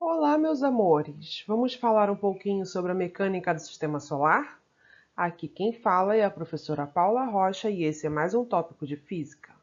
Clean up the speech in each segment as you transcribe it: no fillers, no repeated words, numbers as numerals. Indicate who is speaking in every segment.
Speaker 1: Olá, meus amores! Vamos falar um pouquinho sobre a mecânica do sistema solar? Aqui quem fala é a professora Paula Rocha e esse é mais um tópico de física.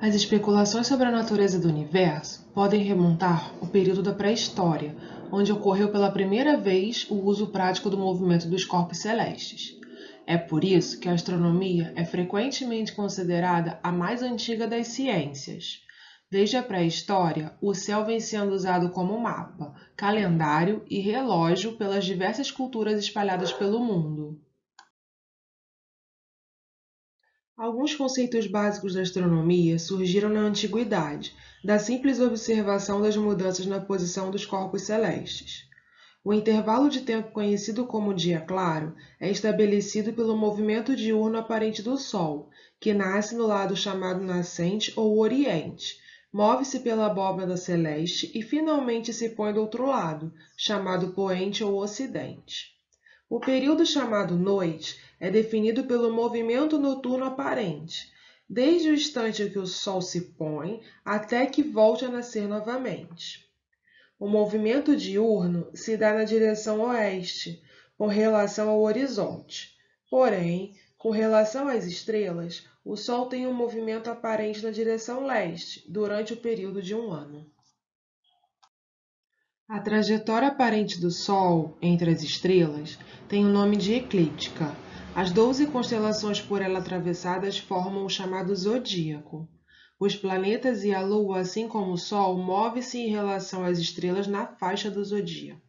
Speaker 2: As especulações sobre a natureza do universo podem remontar ao período da pré-história, onde ocorreu pela primeira vez o uso prático do movimento dos corpos celestes. É por isso que a astronomia é frequentemente considerada a mais antiga das ciências. Desde a pré-história, o céu vem sendo usado como mapa, calendário e relógio pelas diversas culturas espalhadas pelo mundo. Alguns conceitos básicos da astronomia surgiram na antiguidade, da simples observação das mudanças na posição dos corpos celestes. O intervalo de tempo conhecido como dia claro é estabelecido pelo movimento diurno aparente do Sol, que nasce no lado chamado nascente ou oriente, move-se pela abóbada celeste e finalmente se põe do outro lado, chamado poente ou ocidente. O período chamado noite é definido pelo movimento noturno aparente, desde o instante em que o Sol se põe até que volte a nascer novamente. O movimento diurno se dá na direção oeste, com relação ao horizonte. Porém, com relação às estrelas, o Sol tem um movimento aparente na direção leste durante o período de um ano. A trajetória aparente do Sol entre as estrelas tem o nome de eclíptica. As 12 constelações por ela atravessadas formam o chamado zodíaco. Os planetas e a Lua, assim como o Sol, movem-se em relação às estrelas na faixa do zodíaco.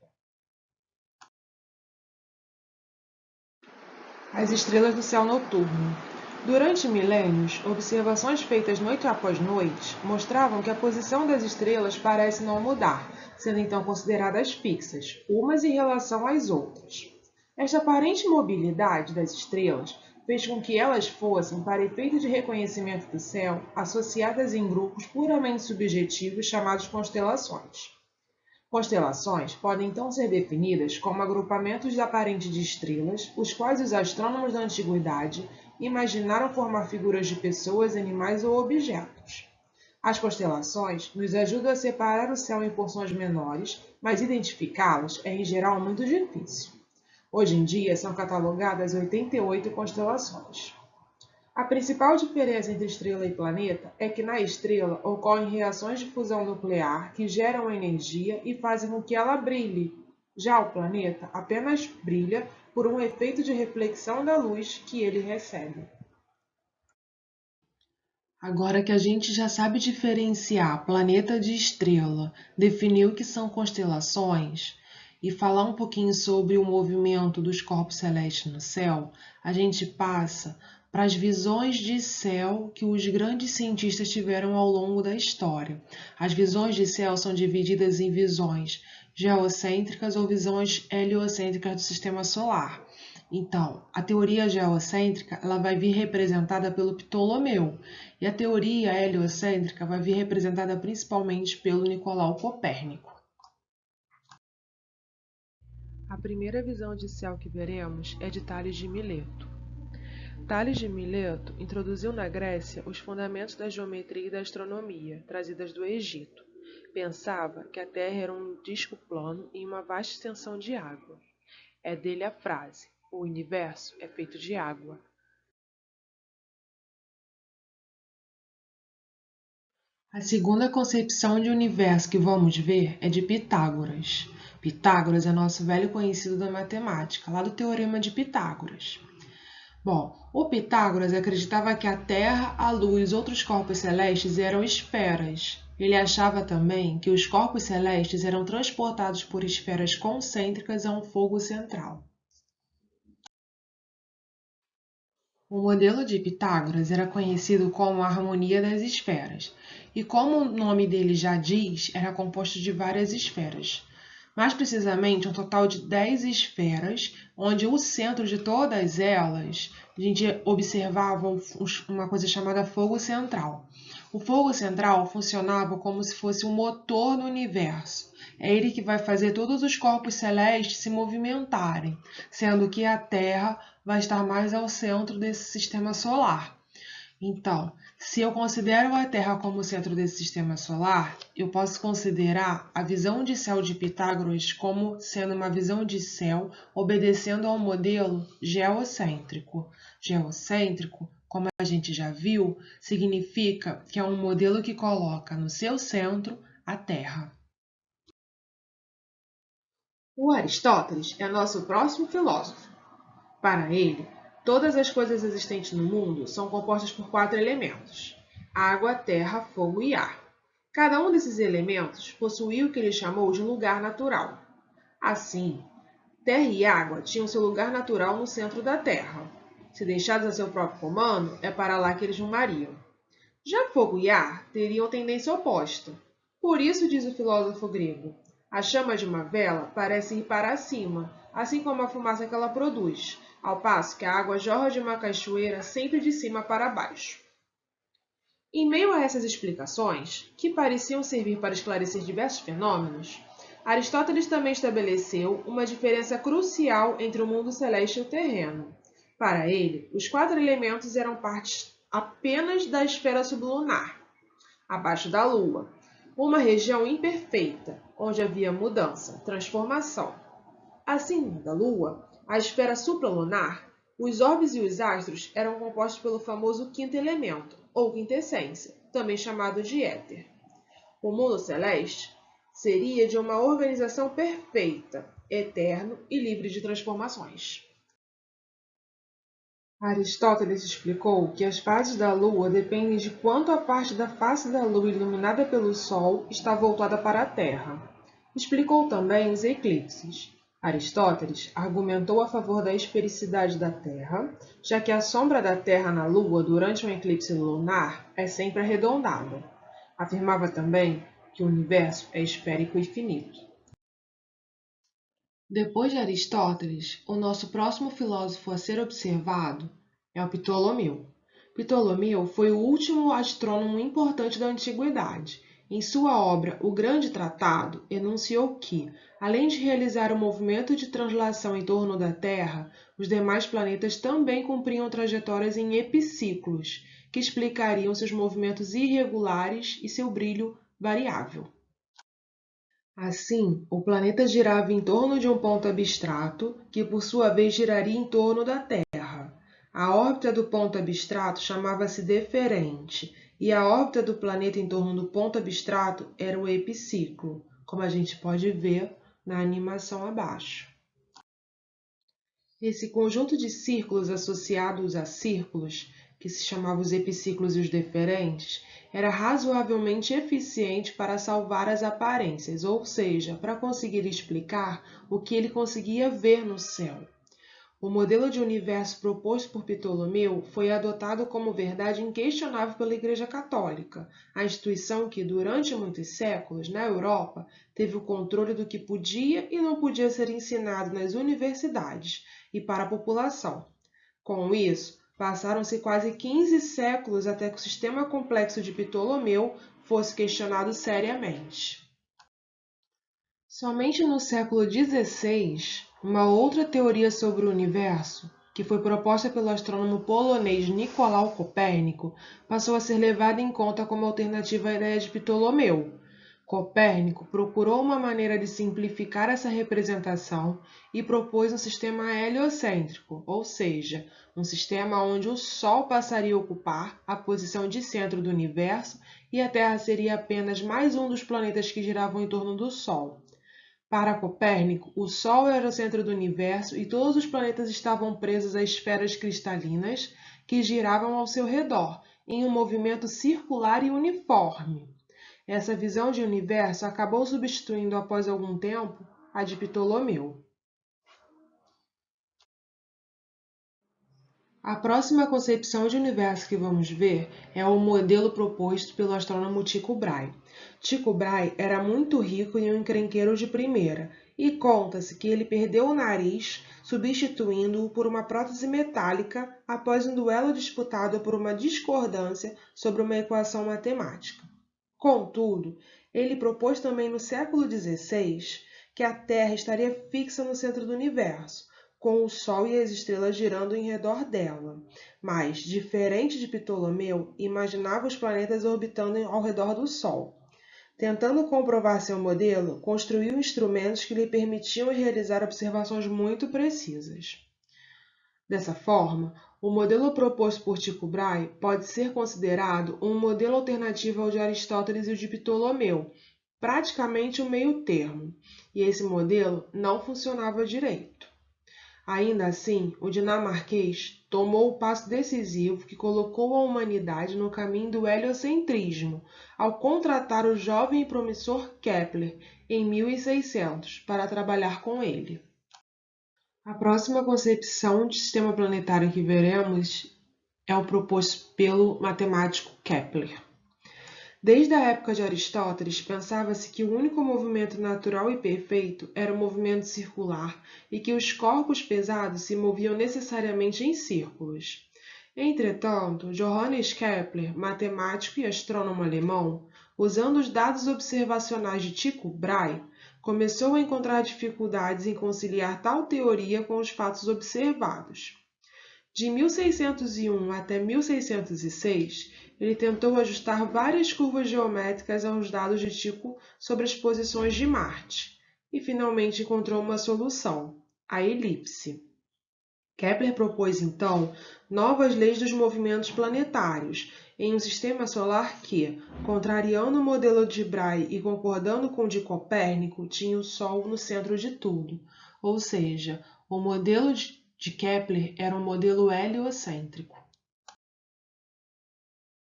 Speaker 2: As estrelas do céu noturno. Durante milênios, observações feitas noite após noite mostravam que a posição das estrelas parece não mudar, sendo então consideradas fixas, umas em relação às outras. Esta aparente mobilidade das estrelas fez com que elas fossem, para efeito de reconhecimento do céu, associadas em grupos puramente subjetivos chamados constelações. Constelações podem então ser definidas como agrupamentos aparentes de estrelas, os quais os astrônomos da antiguidade imaginaram formar figuras de pessoas, animais ou objetos. As constelações nos ajudam a separar o céu em porções menores, mas identificá-las é em geral muito difícil. Hoje em dia são catalogadas 88 constelações. A principal diferença entre estrela e planeta é que na estrela ocorrem reações de fusão nuclear que geram energia e fazem com que ela brilhe. Já o planeta apenas brilha por um efeito de reflexão da luz que ele recebe. Agora que a gente já sabe diferenciar planeta de estrela, definir o que são constelações e falar um pouquinho sobre o movimento dos corpos celestes no céu, a gente passa para as visões de céu que os grandes cientistas tiveram ao longo da história. As visões de céu são divididas em visões geocêntricas ou visões heliocêntricas do sistema solar. Então, a teoria geocêntrica ela vai vir representada pelo Ptolomeu e a teoria heliocêntrica vai vir representada principalmente pelo Nicolau Copérnico.
Speaker 1: A primeira visão de céu que veremos é de Tales de Mileto. Tales de Mileto introduziu na Grécia os fundamentos da geometria e da astronomia, trazidas do Egito. Pensava que a Terra era um disco plano em uma vasta extensão de água. É dele a frase: o universo é feito de água.
Speaker 2: A segunda concepção de universo que vamos ver é de Pitágoras. Pitágoras é nosso velho conhecido da matemática, lá do Teorema de Pitágoras. Bom, o Pitágoras acreditava que a Terra, a Lua e outros corpos celestes eram esferas. Ele achava também que os corpos celestes eram transportados por esferas concêntricas a um fogo central. O modelo de Pitágoras era conhecido como a harmonia das esferas, e como o nome dele já diz, era composto de várias esferas. Mais precisamente, um total de 10 esferas, onde o centro de todas elas, a gente observava uma coisa chamada fogo central. O fogo central funcionava como se fosse um motor do universo. É ele que vai fazer todos os corpos celestes se movimentarem, sendo que a Terra vai estar mais ao centro desse sistema solar. Então, se eu considero a Terra como o centro desse sistema solar, eu posso considerar a visão de céu de Pitágoras como sendo uma visão de céu obedecendo ao modelo geocêntrico. Geocêntrico, como a gente já viu, significa que é um modelo que coloca no seu centro a Terra. O Aristóteles é nosso próximo filósofo. Para ele, todas as coisas existentes no mundo são compostas por 4 elementos: água, terra, fogo e ar. Cada um desses elementos possuía o que ele chamou de lugar natural. Assim, terra e água tinham seu lugar natural no centro da Terra. Se deixados a seu próprio comando, é para lá que eles rumariam. Já fogo e ar teriam tendência oposta. Por isso, diz o filósofo grego, a chama de uma vela parece ir para cima, assim como a fumaça que ela produz, ao passo que a água jorra de uma cachoeira sempre de cima para baixo. Em meio a essas explicações, que pareciam servir para esclarecer diversos fenômenos, Aristóteles também estabeleceu uma diferença crucial entre o mundo celeste e o terreno. Para ele, os 4 elementos eram partes apenas da esfera sublunar, abaixo da Lua, uma região imperfeita, onde havia mudança, transformação. Acima da Lua, a esfera supralunar, os orbes e os astros eram compostos pelo famoso quinto elemento, ou quintessência, também chamado de éter. O mundo celeste seria de uma organização perfeita, eterno e livre de transformações. Aristóteles explicou que as fases da Lua dependem de quanto a parte da face da Lua iluminada pelo Sol está voltada para a Terra. Explicou também os eclipses. Aristóteles argumentou a favor da esfericidade da Terra, já que a sombra da Terra na Lua durante um eclipse lunar é sempre arredondada. Afirmava também que o universo é esférico e finito. Depois de Aristóteles, o nosso próximo filósofo a ser observado é o Ptolomeu. Ptolomeu foi o último astrônomo importante da antiguidade. Em sua obra O Grande Tratado, enunciou que, além de realizar o movimento de translação em torno da Terra, os demais planetas também cumpriam trajetórias em epiciclos, que explicariam seus movimentos irregulares e seu brilho variável. Assim, o planeta girava em torno de um ponto abstrato, que por sua vez giraria em torno da Terra. A órbita do ponto abstrato chamava-se deferente, e a órbita do planeta em torno do ponto abstrato era o epiciclo, como a gente pode ver na animação abaixo. Esse conjunto de círculos associados a círculos, que se chamavam os epiciclos e os deferentes, era razoavelmente eficiente para salvar as aparências, ou seja, para conseguir explicar o que ele conseguia ver no céu. O modelo de universo proposto por Ptolomeu foi adotado como verdade inquestionável pela Igreja Católica, a instituição que, durante muitos séculos, na Europa, teve o controle do que podia e não podia ser ensinado nas universidades e para a população. Com isso, passaram-se quase 15 séculos até que o sistema complexo de Ptolomeu fosse questionado seriamente. Somente no século XVI, uma outra teoria sobre o universo, que foi proposta pelo astrônomo polonês Nicolau Copérnico, passou a ser levada em conta como alternativa à ideia de Ptolomeu. Copérnico procurou uma maneira de simplificar essa representação e propôs um sistema heliocêntrico, ou seja, um sistema onde o Sol passaria a ocupar a posição de centro do universo e a Terra seria apenas mais um dos planetas que giravam em torno do Sol. Para Copérnico, o Sol era o centro do universo e todos os planetas estavam presos a esferas cristalinas que giravam ao seu redor, em um movimento circular e uniforme. Essa visão de universo acabou substituindo, após algum tempo, a de Ptolomeu. A próxima concepção de universo que vamos ver é o modelo proposto pelo astrônomo Tycho Brahe. Tycho Brahe era muito rico e um encrenqueiro de primeira, e conta-se que ele perdeu o nariz, substituindo-o por uma prótese metálica após um duelo disputado por uma discordância sobre uma equação matemática. Contudo, ele propôs também no século XVI que a Terra estaria fixa no centro do universo, com o Sol e as estrelas girando em redor dela. Mas, diferente de Ptolomeu, imaginava os planetas orbitando ao redor do Sol. Tentando comprovar seu modelo, construiu instrumentos que lhe permitiam realizar observações muito precisas. Dessa forma, o modelo proposto por Tycho Brahe pode ser considerado um modelo alternativo ao de Aristóteles e o de Ptolomeu, praticamente um meio termo, e esse modelo não funcionava direito. Ainda assim, o dinamarquês tomou o passo decisivo que colocou a humanidade no caminho do heliocentrismo, ao contratar o jovem e promissor Kepler em 1600 para trabalhar com ele. A próxima concepção de sistema planetário que veremos é o proposto pelo matemático Kepler. Desde a época de Aristóteles, pensava-se que o único movimento natural e perfeito era o movimento circular e que os corpos pesados se moviam necessariamente em círculos. Entretanto, Johannes Kepler, matemático e astrônomo alemão, usando os dados observacionais de Tycho Brahe, começou a encontrar dificuldades em conciliar tal teoria com os fatos observados. De 1601 até 1606, ele tentou ajustar várias curvas geométricas aos dados de Tycho sobre as posições de Marte e finalmente encontrou uma solução, a elipse. Kepler propôs então novas leis dos movimentos planetários em um sistema solar que, contrariando o modelo de Brahe e concordando com o de Copérnico, tinha o Sol no centro de tudo, ou seja, o modelo de Kepler era um modelo heliocêntrico.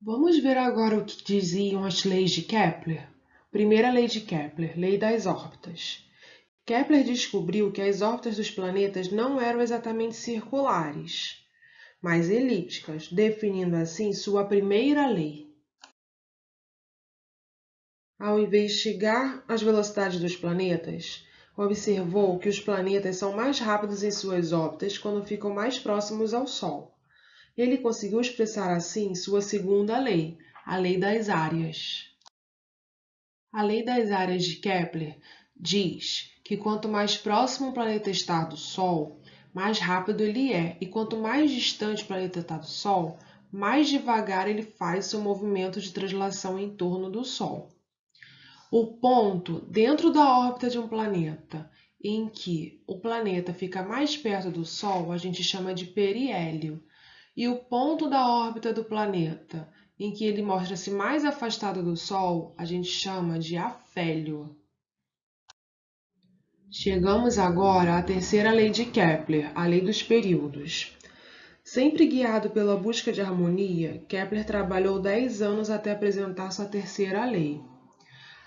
Speaker 2: Vamos ver agora o que diziam as leis de Kepler. Primeira lei de Kepler, lei das órbitas. Kepler descobriu que as órbitas dos planetas não eram exatamente circulares, mas elípticas, definindo assim sua primeira lei. Ao investigar as velocidades dos planetas, observou que os planetas são mais rápidos em suas órbitas quando ficam mais próximos ao Sol. Ele conseguiu expressar assim sua segunda lei, a lei das áreas. A lei das áreas de Kepler diz que quanto mais próximo o planeta está do Sol, mais rápido ele é, e quanto mais distante o planeta está do Sol, mais devagar ele faz seu movimento de translação em torno do Sol. O ponto dentro da órbita de um planeta em que o planeta fica mais perto do Sol a gente chama de periélio, e o ponto da órbita do planeta em que ele mostra-se mais afastado do Sol a gente chama de afélio. Chegamos agora à terceira lei de Kepler, a lei dos períodos. Sempre guiado pela busca de harmonia, Kepler trabalhou 10 anos até apresentar sua terceira lei.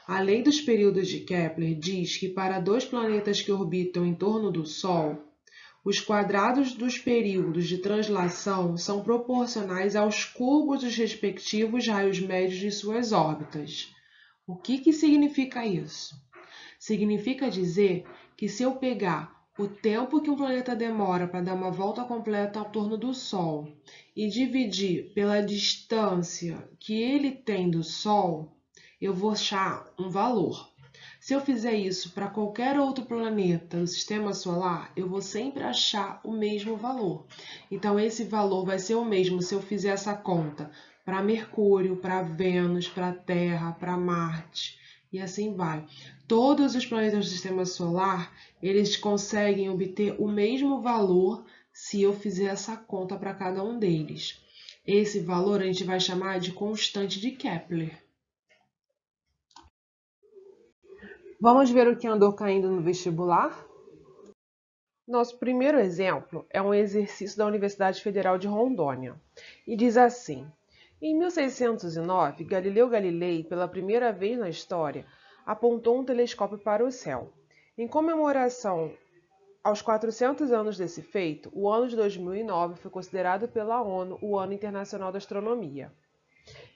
Speaker 2: A lei dos períodos de Kepler diz que para dois planetas que orbitam em torno do Sol, os quadrados dos períodos de translação são proporcionais aos cubos dos respectivos raios médios de suas órbitas. O que significa isso? Significa dizer que se eu pegar o tempo que um planeta demora para dar uma volta completa ao torno do Sol e dividir pela distância que ele tem do Sol, eu vou achar um valor. Se eu fizer isso para qualquer outro planeta do Sistema Solar, eu vou sempre achar o mesmo valor. Então, esse valor vai ser o mesmo se eu fizer essa conta para Mercúrio, para Vênus, para Terra, para Marte, e assim vai. Todos os planetas do Sistema Solar, eles conseguem obter o mesmo valor se eu fizer essa conta para cada um deles. Esse valor a gente vai chamar de constante de Kepler. Vamos ver o que andou caindo no vestibular? Nosso primeiro exemplo é um exercício da Universidade Federal de Rondônia e diz assim: em 1609, Galileu Galilei, pela primeira vez na história, apontou um telescópio para o céu. Em comemoração aos 400 anos desse feito, o ano de 2009 foi considerado pela ONU o Ano Internacional da Astronomia.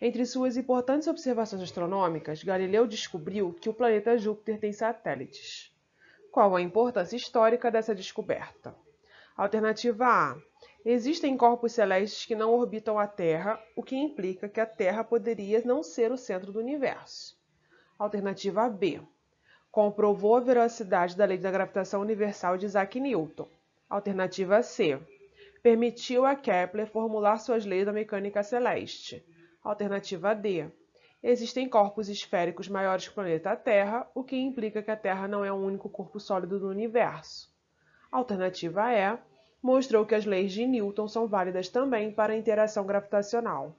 Speaker 2: Entre suas importantes observações astronômicas, Galileu descobriu que o planeta Júpiter tem satélites. Qual a importância histórica dessa descoberta? Alternativa A. Existem corpos celestes que não orbitam a Terra, o que implica que a Terra poderia não ser o centro do universo. Alternativa B. Comprovou a veracidade da lei da gravitação universal de Isaac Newton.
Speaker 1: Alternativa C. Permitiu a Kepler formular suas leis da mecânica celeste. Alternativa D. Existem corpos esféricos maiores que o planeta Terra, o que implica que a Terra não é o único corpo sólido do universo. Alternativa E. Mostrou que as leis de Newton são válidas também para a interação gravitacional.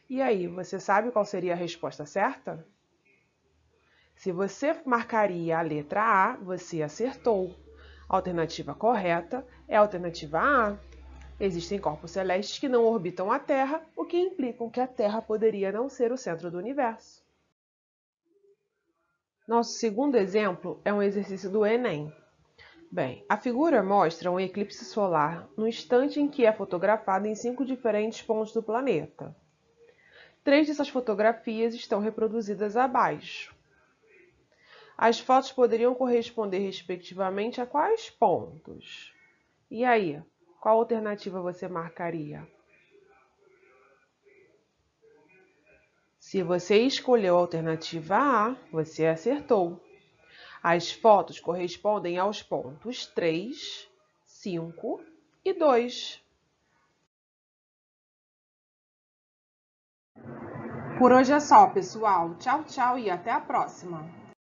Speaker 1: E aí, você sabe qual seria a resposta certa? Se você marcaria a letra A, você acertou. A alternativa correta é a alternativa A. Existem corpos celestes que não orbitam a Terra, o que implica que a Terra poderia não ser o centro do universo. Nosso segundo exemplo é um exercício do Enem. Bem, a figura mostra um eclipse solar no instante em que é fotografado em 5 diferentes pontos do planeta. 3 dessas fotografias estão reproduzidas abaixo. As fotos poderiam corresponder respectivamente a quais pontos? E aí, qual alternativa você marcaria? Se você escolheu a alternativa A, você acertou. As fotos correspondem aos pontos 3, 5 e 2.
Speaker 2: Por hoje é só, pessoal. Tchau, tchau e até a próxima!